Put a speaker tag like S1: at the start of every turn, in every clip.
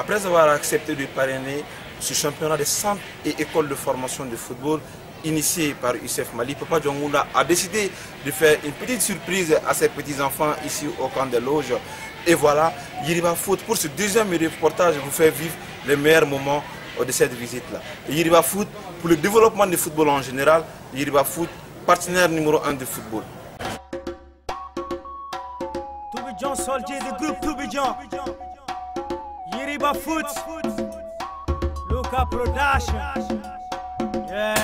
S1: après avoir accepté de parrainer ce championnat des centres et écoles de formation de football initié par UCF Mali, Papa Diongoula a décidé de faire une petite surprise à ses petits-enfants ici au camp des loges. Et voilà, Yiriba Foot, pour ce deuxième reportage, vous fait vivre les meilleurs moments de cette visite-là. Yiriba Foot, pour le développement du football en général, Yiriba Foot, partenaire numéro 1 du football.
S2: Toubijan soldier du groupe Toubijan. Yiriba Foot, Luka Production. Yeah.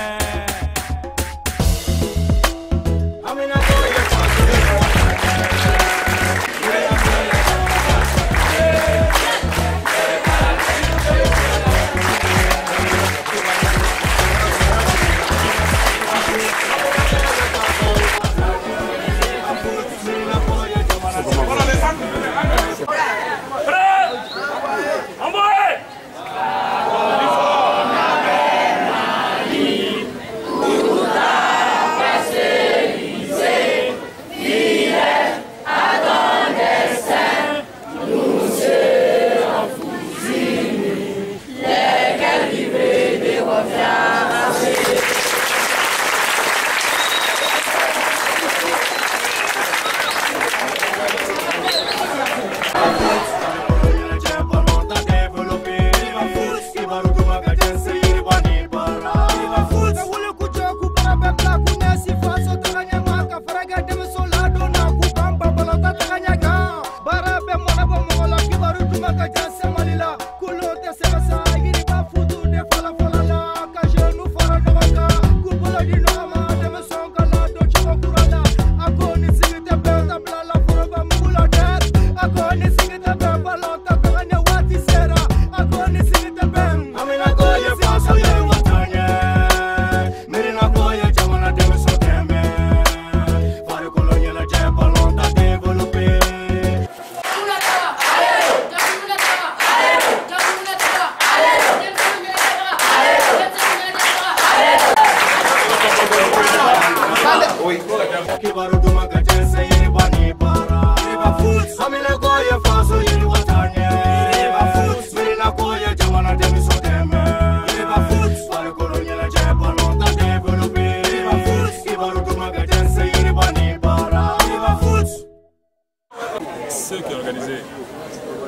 S3: Ceux qui ont organisé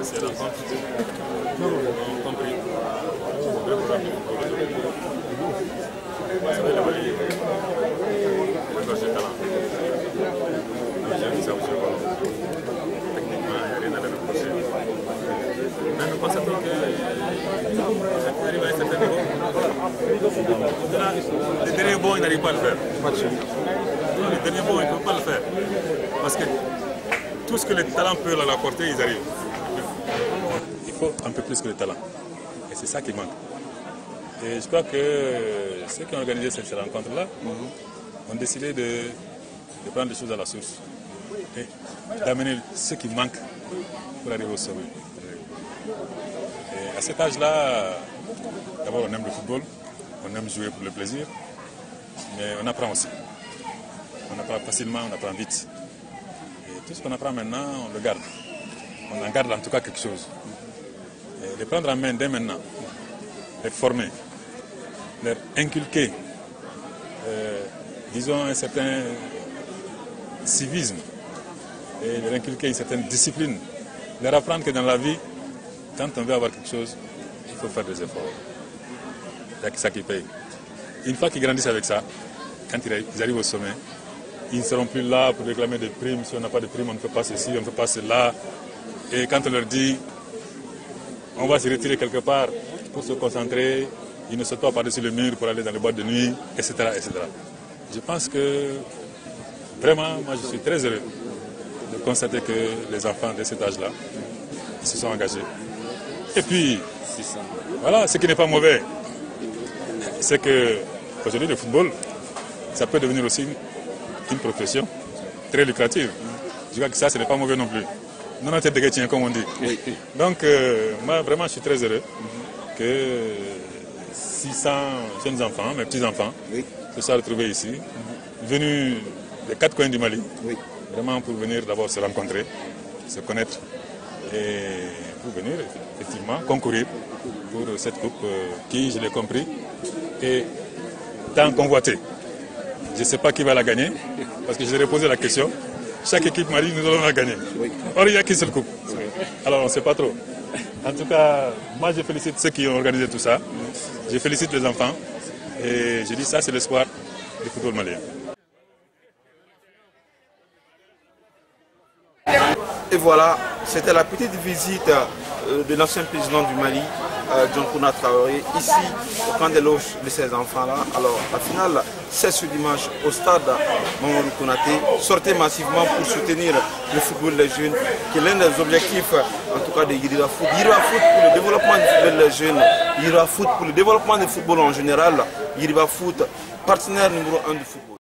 S3: ces rencontres ont compris le programme du football aujourd'hui. Vous savez, le Mali regorge de talent. J'ai vu ça au jeu. Techniquement, il n'y a rien à le reprocher. Mais nous constatons qu'on arrive à un certain niveau. Au-delà, les derniers bons, ils n'arrivent pas à le faire. Les derniers bons, ils ne peuvent pas le faire. Parce que tout ce que les talents peuvent leur apporter, ils arrivent. Il faut un peu plus que le talent. Et c'est ça qui manque. Et je crois que ceux qui ont organisé cette rencontre-là ont décidé de prendre les choses à la source et d'amener ce qui manque pour arriver au sommet. Et à cet âge-là, d'abord on aime le football, on aime jouer pour le plaisir, mais on apprend aussi. On apprend facilement, on apprend vite. Tout ce qu'on apprend maintenant, on le garde. On en garde en tout cas quelque chose. Et les prendre en main dès maintenant, les former, leur inculquer, disons, un certain civisme, et leur inculquer une certaine discipline, leur apprendre que dans la vie, quand on veut avoir quelque chose, il faut faire des efforts. Il n'y a que ça qui paye. Une fois qu'ils grandissent avec ça, quand ils arrivent au sommet, ils ne seront plus là pour réclamer des primes. Si on n'a pas de primes, on ne fait pas ceci, on ne fait pas cela. Et quand on leur dit, on va se retirer quelque part pour se concentrer, ils ne sautent pas par-dessus le mur pour aller dans les boîtes de nuit, etc., etc. Je pense que, vraiment, moi je suis très heureux de constater que les enfants de cet âge-là, ils se sont engagés. Et puis, voilà, ce qui n'est pas mauvais, c'est qu'aujourd'hui le football, ça peut devenir aussi une profession très lucrative. Je crois que ça, ce n'est pas mauvais non plus. Non, non, tête de chrétien, comme on dit. Donc, moi, vraiment, je suis très heureux que 600 jeunes enfants, mes petits-enfants, se soient retrouvés ici, venus des 4 coins du Mali, vraiment pour venir d'abord se rencontrer, se connaître et pour venir effectivement concourir pour cette coupe qui, je l'ai compris, est tant convoitée. Je ne sais pas qui va la gagner, parce que je leur ai posé la question. Chaque équipe m'a dit nous allons la gagner. Or, il n'y a qu'une seule coupe. Alors, on ne sait pas trop. En tout cas, moi, je félicite ceux qui ont organisé tout ça. Je félicite les enfants. Et je dis ça, c'est l'espoir du football malien.
S1: Et voilà, c'était la petite visite de l'ancien président du Mali, John Kouna Traoré, ici au camp des loges de ces enfants-là. Alors, la finale, c'est ce dimanche au stade Mamadou Konaté. Sortez massivement pour soutenir le football des jeunes, qui est l'un des objectifs, en tout cas, de Yiriba Foot. Yiriba Foot pour le développement du football des jeunes, Yiriba Foot pour le développement du football en général, Yiriba Foot, partenaire numéro 1 du football.